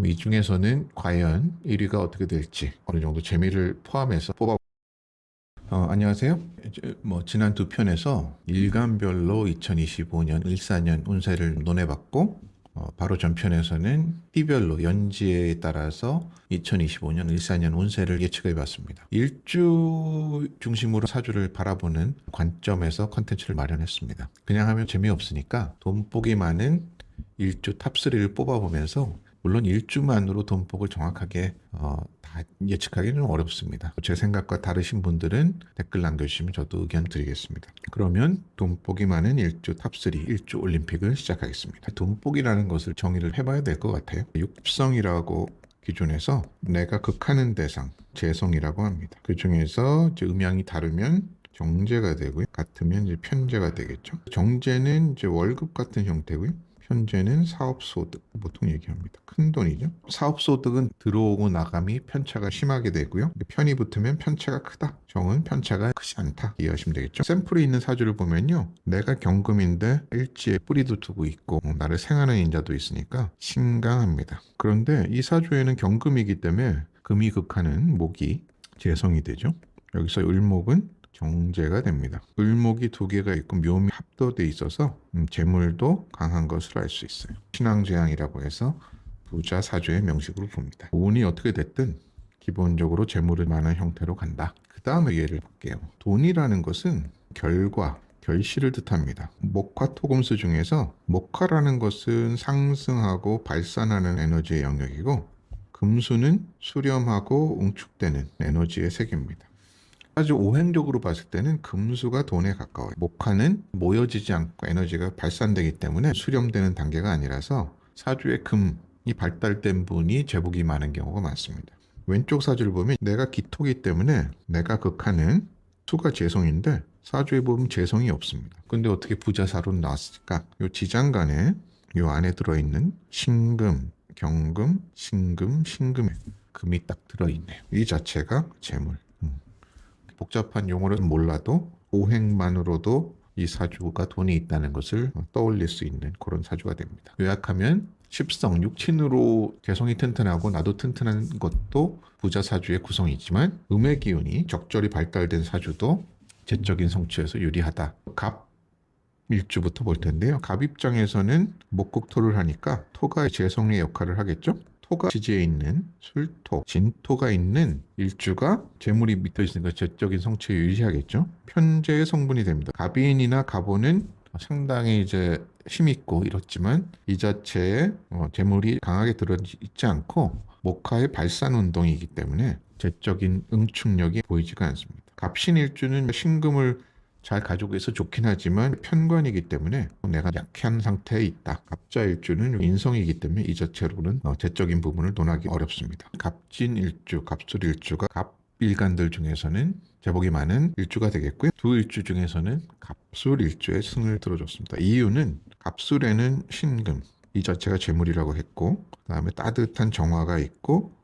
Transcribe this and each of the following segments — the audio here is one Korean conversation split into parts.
이 중에서는 과연 1위가 어떻게 될지 어느 정도 재미를 포함해서 뽑아. 안녕하세요. 지난 두 편에서 일간별로 2025년 을사년 운세를 논해봤고, 바로 전편에서는 띠별로 연지에 따라서 2025년 을사년 운세를 예측해봤습니다. 일주 중심으로 사주를 바라보는 관점에서 컨텐츠를 마련했습니다. 그냥 하면 재미없으니까 돈복이 많은 일주 탑3를 뽑아보면서, 물론 일주만으로 돈복을 정확하게 다 예측하기는 어렵습니다. 제 생각과 다르신 분들은 댓글 남겨주시면 저도 의견 드리겠습니다. 그러면 돈복이 많은 일주 탑3, 일주 올림픽을 시작하겠습니다. 돈복이라는 것을 정의를 해봐야 될 것 같아요. 육성이라고 기준에서 내가 극하는 대상, 재성이라고 합니다. 그 중에서 이제 음양이 다르면 정제가 되고요. 같으면 이제 편제가 되겠죠. 정제는 이제 월급 같은 형태고요. 현재는 사업소득, 보통 얘기합니다. 큰 돈이죠. 사업소득은 들어오고 나감이 편차가 심하게 되고요. 편이 붙으면 편차가 크다. 정은 편차가 크지 않다. 이해하시면 되겠죠. 샘플에 있는 사주를 보면요. 내가 경금인데 일지에 뿌리도 두고 있고 나를 생하는 인자도 있으니까 신강합니다. 그런데 이 사주에는 경금이기 때문에 금이 극하는 목이 재성이 되죠. 여기서 을목은 정제가 됩니다. 을목이 두 개가 있고 묘미 합도돼 있어서 재물도 강한 것을 알 수 있어요. 신앙재앙이라고 해서 부자 사주의 명식으로 봅니다. 운이 어떻게 됐든 기본적으로 재물을 많은 형태로 간다. 그 다음에 예를 볼게요. 돈이라는 것은 결과, 결실을 뜻합니다. 목화 토금수 중에서 목화라는 것은 상승하고 발산하는 에너지의 영역이고, 금수는 수렴하고 응축되는 에너지의 세계입니다. 아주 오행적으로 봤을 때는 금수가 돈에 가까워요. 목화는 모여지지 않고 에너지가 발산되기 때문에 수렴되는 단계가 아니라서 사주의 금이 발달된 분이 재복이 많은 경우가 많습니다. 왼쪽 사주를 보면 내가 기토기 때문에 내가 극하는 수가 재성인데 사주에 보면 재성이 없습니다. 근데 어떻게 부자사로 나왔을까? 요 지장간에 요 안에 들어있는 신금, 경금, 신금, 신금에 금이 딱 들어있네요. 이 자체가 재물. 복잡한 용어를 몰라도 오행만으로도 이 사주가 돈이 있다는 것을 떠올릴 수 있는 그런 사주가 됩니다. 요약하면 십성, 육친으로 개성이 튼튼하고 나도 튼튼한 것도 부자 사주의 구성이지만 음의 기운이 적절히 발달된 사주도 재적인 성취에서 유리하다. 갑 일주부터 볼 텐데요. 갑 입장에서는 목국토를 하니까 토가 재성의 역할을 하겠죠. 토가 지지에 있는 술토, 진토가 있는 일주가 재물이 밑에 있으니까 재적인 성취에 유리하겠죠. 편재의 성분이 됩니다. 갑인이나 갑오는 상당히 이제 힘있고 이렇지만 이 자체에 재물이 강하게 들어있지 않고 목화의 발산 운동이기 때문에 재적인 응축력이 보이지가 않습니다. 갑신일주는 신금을 잘 가지고 있어 좋긴 하지만 편관이기 때문에 내가 약한 상태에 있다. 갑자일주는 인성이기 때문에 이 자체로는 재적인 부분을 논하기 어렵습니다. 갑진일주, 갑술일주가 갑일간들 중에서는 재복이 많은 일주가 되겠고요. 두 일주 중에서는 갑술일주에 승을 들어줬습니다. 이유는 갑술에는 신금, 이 자체가 재물이라고 했고, 그 다음에 따뜻한 정화가 있고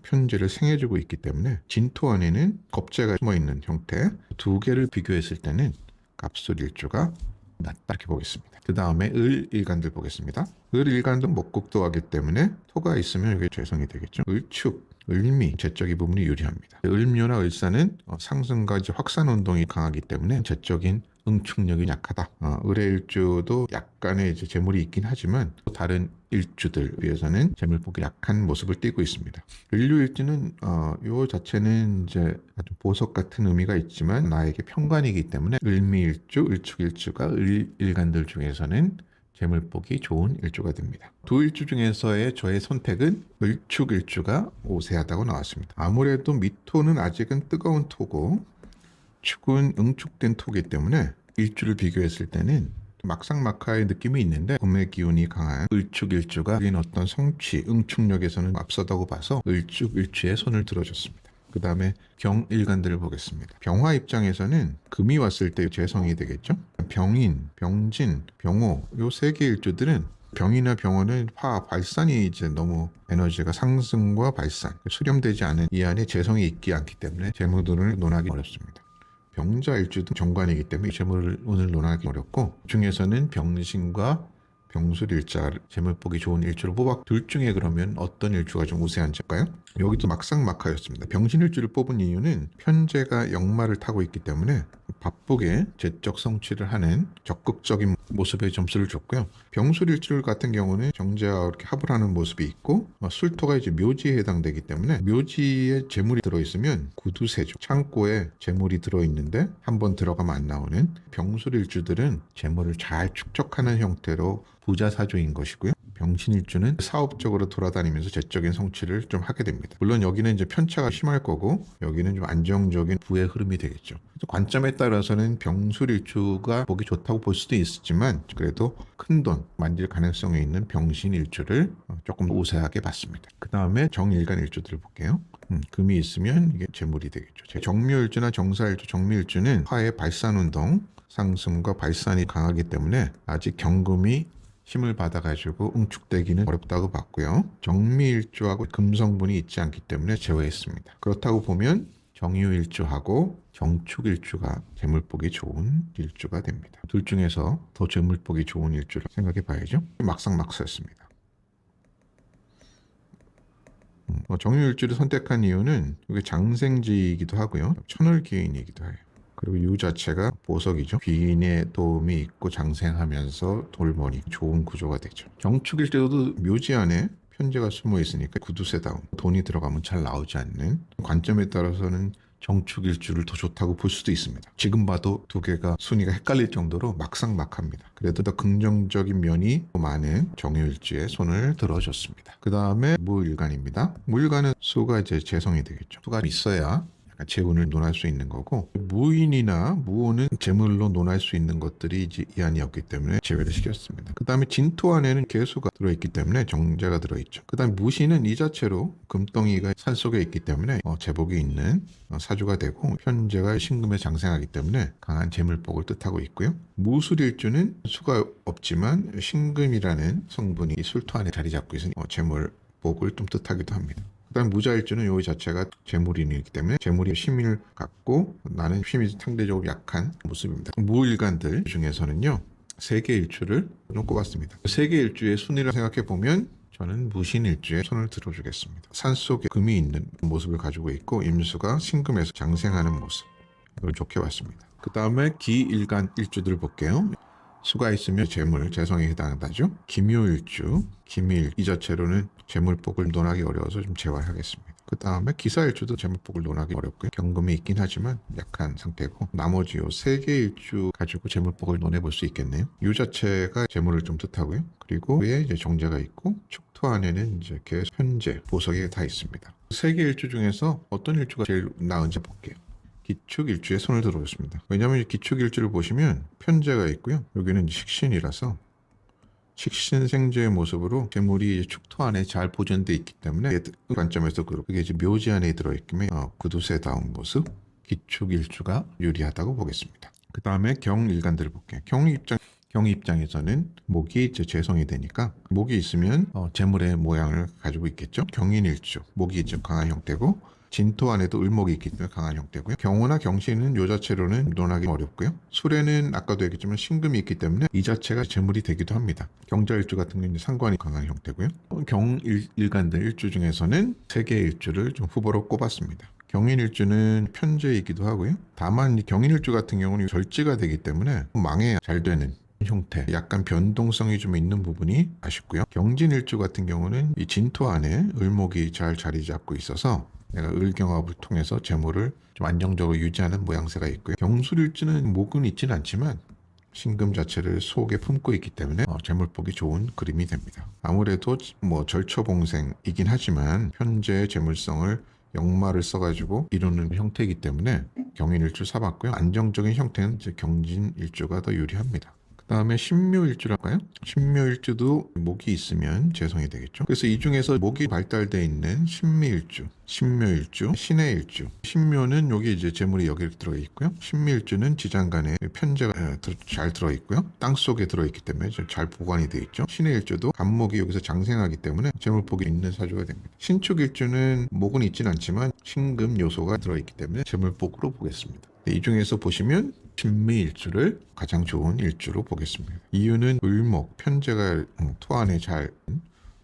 편제를 생해주고 있기 때문에 진토 안에는 겁재가 숨어있는 형태. 두 개를 비교했을 때는 갑술일주가 낫다 이렇게 보겠습니다. 그 다음에 을일간들 보겠습니다. 을일간도 목국도하기 때문에 토가 있으면 이게 재성이 되겠죠. 을축, 을미, 재적인 부분이 유리합니다. 을묘나 을사는 상승과 확산 운동이 강하기 때문에 재적인 응축력이 약하다. 을의 일주도 약간의 이제 재물이 있긴 하지만 다른 일주들 비해서는 재물복이 약한 모습을 띠고 있습니다. 을류일주는 요 자체는 이제 아주 보석 같은 의미가 있지만 나에게 편관이기 때문에 을미일주, 을축일주가 을일간들 중에서는 재물복이 좋은 일주가 됩니다. 두 일주 중에서의 저의 선택은 을축일주가 우세하다고 나왔습니다. 아무래도 미토는 아직은 뜨거운 토고 축은 응축된 토기 때문에 일주를 비교했을 때는 막상막하의 느낌이 있는데 음의 기운이 강한 을축일주가 어떤 성취, 응축력에서는 앞서다고 봐서 을축일주에 손을 들어줬습니다. 그 다음에 경일간들을 보겠습니다. 병화 입장에서는 금이 왔을 때 재성이 되겠죠. 병인, 병진, 병호 요 세 개 일주들은 병이나 병원은 화 발산이 이제 너무 에너지가 상승과 발산 수렴되지 않은 이 안에 재성이 있지 않기 때문에 재물들을 논하기 어렵습니다. 병자 일주도 정관이기 때문에 재물을 오늘 논하기 어렵고 중에서는 병신과 병술일자 재물복이 좋은 일주로 뽑아 둘 중에 그러면 어떤 일주가 좀 우세한지일까요? 여기도 막상막하였습니다. 병신일주를 뽑은 이유는 편제가 역마를 타고 있기 때문에 바쁘게 제적 성취를 하는 적극적인 모습에 점수를 줬고요. 병술일주 같은 경우는 정제와 이렇게 합을 하는 모습이 있고 술토가 이제 묘지에 해당되기 때문에 묘지에 재물이 들어있으면 구두쇠죠. 창고에 재물이 들어있는데 한번 들어가면 안 나오는 병술일주들은 재물을 잘 축적하는 형태로 부자사조인 것이고요. 병신일주는 사업적으로 돌아다니면서 제적인 성취를 좀 하게 됩니다. 물론 여기는 이제 편차가 심할 거고 여기는 좀 안정적인 부의 흐름이 되겠죠. 관점에 따라서는 병술일주가 보기 좋다고 볼 수도 있지만 그래도 큰돈 만질 가능성이 있는 병신일주를 조금 우세하게 봤습니다. 그 다음에 정일간일주들을 볼게요. 금이 있으면 이게 재물이 되겠죠. 정묘일주나 정사일주, 정미일주는 화의 발산운동, 상승과 발산이 강하기 때문에 아직 경금이 힘을 받아가지고 응축되기는 어렵다고 봤고요. 정미일주하고 금성분이 있지 않기 때문에 제외했습니다. 그렇다고 보면 정유일주하고 정축일주가 재물복이 좋은 일주가 됩니다. 둘 중에서 더 재물복이 좋은 일주를 생각해 봐야죠. 막상막하였습니다. 정유일주를 선택한 이유는 이게 장생지이기도 하고요. 천을기인이기도 해요. 그리고 유 자체가 보석이죠. 귀인의 도움이 있고 장생하면서 돌머리 좋은 구조가 되죠. 정축일주도 묘지 안에 편제가 숨어 있으니까 구두쇠다운 돈이 들어가면 잘 나오지 않는 관점에 따라서는 정축일주를 더 좋다고 볼 수도 있습니다. 지금 봐도 두 개가 순위가 헷갈릴 정도로 막상막합니다. 그래도 더 긍정적인 면이 많은 정유일주에 손을 들어줬습니다. 그 다음에 무일간입니다. 무일간은 수가 이제 재성이 되겠죠. 수가 있어야 재운을 논할 수 있는 거고 무인이나 무운은 재물로 논할 수 있는 것들이 이제 이 안이었기 때문에 제외를 시켰습니다. 그 다음에 진토 안에는 개수가 들어있기 때문에 정제가 들어있죠. 그 다음에 무신은 이 자체로 금덩이가 산속에 있기 때문에 제복이 있는 사주가 되고 편제가 신금에 장생하기 때문에 강한 재물복을 뜻하고 있고요. 무술일주는 수가 없지만 신금이라는 성분이 술토 안에 자리 잡고 있으니 재물복을 좀 뜻하기도 합니다. 그다음 무자일주는 요 자체가 재물인이기 때문에 재물이 힘을 갖고 나는 힘이 상대적으로 약한 모습입니다. 무일간들 중에서는요 3개 일주를 좀 꼽았습니다. 3개 일주의 순위를 생각해 보면 저는 무신일주에 손을 들어주겠습니다. 산속에 금이 있는 모습을 가지고 있고 임수가 신금에서 장생하는 모습 이걸 좋게 봤습니다. 그 다음에 기일간 일주들 볼게요. 수가 있으면 재물, 재성에 해당한다죠. 기묘일주, 기밀 이 자체로는 재물복을 논하기 어려워서 좀 제외하겠습니다. 그 다음에 기사일주도 재물복을 논하기 어렵고요. 경금이 있긴 하지만 약한 상태고 나머지 요 3개 일주 가지고 재물복을 논해볼 수 있겠네요. 이 자체가 재물을 좀 뜻하고요. 그리고 위에 이제 정제가 있고 축토 안에는 이제 개, 현재, 보석이 다 있습니다. 3개 일주 중에서 어떤 일주가 제일 나은지 볼게요. 기축일주에 손을 들어줬습니다. 왜냐하면 기축일주를 보시면 편제가 있고요. 여기는 식신이라서 식신생제의 모습으로 재물이 축토 안에 잘 보존되어 있기 때문에 관점에서 그게 이제 묘지 안에 들어있기에 구두쇠다운 모습 기축일주가 유리하다고 보겠습니다. 그 다음에 경일간들을 볼게요. 경이 입장에서는 목이 이제 재성이 되니까 목이 있으면 재물의 모양을 가지고 있겠죠. 경인일주 목이 이제 강한 형태고 진토 안에도 을목이 있기 때문에 강한 형태고요. 경호나 경신은 요 자체로는 논하기 어렵고요. 술에는 아까도 얘기했지만 신금이 있기 때문에 이 자체가 재물이 되기도 합니다. 경자일주 같은 경우는 상관이 강한 형태고요. 경일간들 일주 중에서는 3개의 일주를 좀 후보로 꼽았습니다. 경인일주는 편제이기도 하고요. 다만 경인일주 같은 경우는 절지가 되기 때문에 망해야 잘 되는 형태, 약간 변동성이 좀 있는 부분이 아쉽고요. 경진일주 같은 경우는 이 진토 안에 을목이 잘 자리 잡고 있어서 내가 을경합을 통해서 재물을 좀 안정적으로 유지하는 모양새가 있고요. 경술일주는 목은 있진 않지만 신금 자체를 속에 품고 있기 때문에 재물복이 좋은 그림이 됩니다. 아무래도 절처봉생이긴 하지만 현재의 재물성을 역마를 써가지고 이루는 형태이기 때문에 경인일주 사봤고요. 안정적인 형태는 이제 경진일주가 더 유리합니다. 그 다음에 신묘일주랄까요? 신묘일주도 목이 있으면 재성이 되겠죠. 그래서 이 중에서 목이 발달되어 있는 신미일주, 신묘일주, 신해일주. 신묘는 여기 이제 재물이 여기 들어있고요. 신미일주는 지장간에 편제가 잘 들어있고요. 땅속에 들어있기 때문에 잘 보관이 되어 있죠. 신해일주도 간목이 여기서 장생하기 때문에 재물복이 있는 사주가 됩니다. 신축일주는 목은 있진 않지만 신금 요소가 들어있기 때문에 재물복으로 보겠습니다. 이 중에서 보시면 신미일주를 가장 좋은 일주로 보겠습니다. 이유는 을목, 편제가 토안에 잘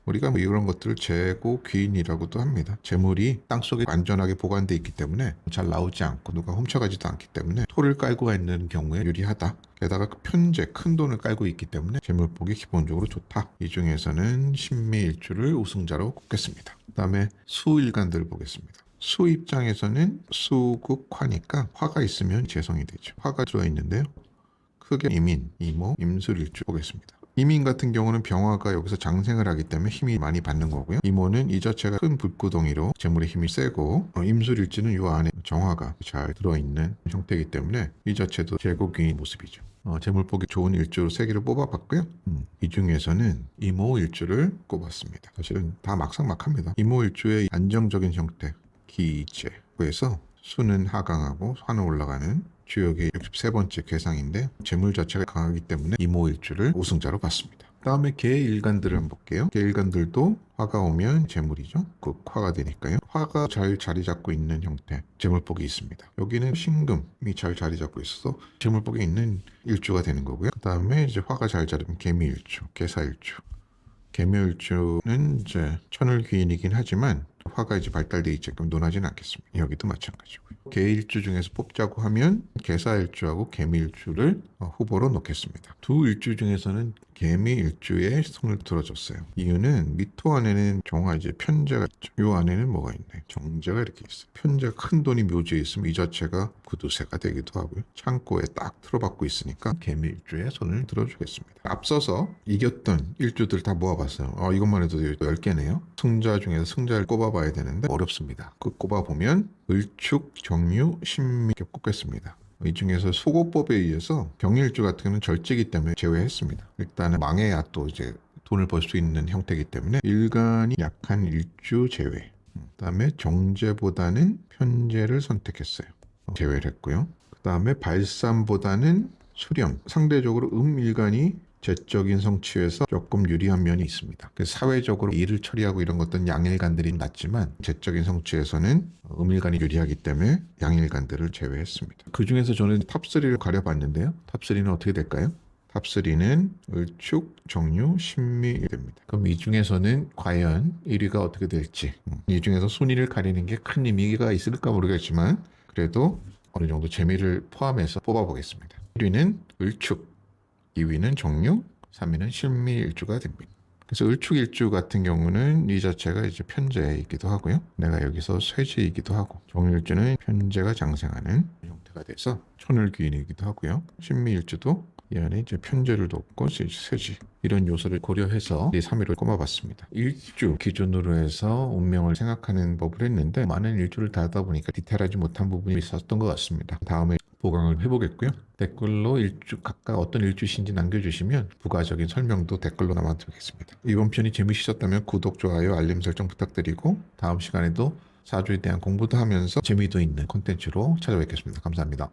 우리가 뭐 이런 것들을 재고 귀인이라고도 합니다. 재물이 땅속에 안전하게 보관되어 있기 때문에 잘 나오지 않고 누가 훔쳐가지도 않기 때문에 토를 깔고 있는 경우에 유리하다. 게다가 그 편재 큰 돈을 깔고 있기 때문에 재물복이 기본적으로 좋다. 이 중에서는 신미일주를 우승자로 꼽겠습니다. 그 다음에 수일간들을 보겠습니다. 수 입장에서는 수국화니까 화가 있으면 재성이 되죠. 화가 들어있는데요. 크게 이민, 이모, 임술일주 보겠습니다. 이민 같은 경우는 병화가 여기서 장생을 하기 때문에 힘이 많이 받는 거고요. 이모는 이 자체가 큰 불구덩이로 재물의 힘이 세고 임술일지는 이 안에 정화가 잘 들어있는 형태이기 때문에 이 자체도 제국의 모습이죠. 재물복이 좋은 일주로 3개를 뽑아봤고요. 이 중에서는 이모일주를 꼽았습니다. 사실은 다 막상막합니다. 이모일주의 안정적인 형태, 기재에서 수는 하강하고 화는 올라가는 주역의 63번째 괴상인데 재물 자체가 강하기 때문에 이모일주를 우승자로 봤습니다. 다음에 계일간들을 한번 볼게요. 계일간들도 화가 오면 재물이죠. 극화가 되니까요. 화가 잘 자리 잡고 있는 형태 재물복이 있습니다. 여기는 신금이 잘 자리 잡고 있어서 재물복이 있는 일주가 되는 거고요. 그 다음에 이제 화가 잘 자리면 개미일주, 개사일주. 개묘일주는 이제 천을귀인이긴 하지만 화가 이제 발달돼 있지 그럼 논하지는 않겠습니다. 여기도 마찬가지고요. 계일주 중에서 뽑자고 하면 개사일주하고 개미일주를 후보로 놓겠습니다. 두 일주 중에서는 개미일주에 손을 들어줬어요. 이유는 미토 안에는 정화 이제 편제가 있죠. 요 안에는 뭐가 있네. 정제가 이렇게 있어요. 편제가 큰 돈이 묘지에 있으면 이 자체가 구두쇠가 되기도 하고요. 창고에 딱 틀어박고 있으니까 개미일주에 손을 들어주겠습니다. 앞서서 이겼던 일주들 다 모아봤어요. 이것만 해도 10개네요. 승자 중에서 승자를 꼽아봐야 되는데 어렵습니다. 그 꼽아보면 을축, 정유, 신미 꼽겠습니다. 이 중에서 소고법에 의해서 병일주 같은 경우는 절제이기 때문에 제외했습니다. 일단은 망해야 또 이제 돈을 벌 수 있는 형태이기 때문에 일간이 약한 일주 제외. 그다음에 정제보다는 편제를 선택했어요. 제외를 했고요. 그다음에 발삼보다는 수령. 상대적으로 음일간이 재적인 성취에서 조금 유리한 면이 있습니다. 사회적으로 일을 처리하고 이런 것들은 양일간들이 낫지만 재적인 성취에서는 음일간이 유리하기 때문에 양일간들을 제외했습니다. 그 중에서 저는 탑3를 가려봤는데요. 탑3는 어떻게 될까요? 탑3는 을축, 정유, 신미 됩니다. 그럼 이 중에서는 과연 1위가 어떻게 될지 이 중에서 순위를 가리는 게 큰 의미가 있을까 모르겠지만 그래도 어느 정도 재미를 포함해서 뽑아보겠습니다. 1위는 을축, 2위는 정유, 3위는 신미일주가 됩니다. 그래서 을축일주 같은 경우는 이 자체가 이제 편제이기도 하고요. 내가 여기서 쇠지이기도 하고 정유일주는 편제가 장생하는 형태가 돼서 천을귀인이기도 하고요. 신미일주도 이 안에 이제 편제를 돕고 쇠지 이런 요소를 고려해서 이 3위를 꼽아봤습니다. 일주 기준으로 해서 운명을 생각하는 법을 했는데 많은 일주를 다 하다 보니까 디테일하지 못한 부분이 있었던 것 같습니다. 다음에 보강을 해보겠고요. 댓글로 일주 각각 어떤 일주신지 남겨주시면 부가적인 설명도 댓글로 남겨드리겠습니다. 이번 편이 재미있으셨다면 구독, 좋아요, 알림 설정 부탁드리고 다음 시간에도 사주에 대한 공부도 하면서 재미도 있는 콘텐츠로 찾아뵙겠습니다. 감사합니다.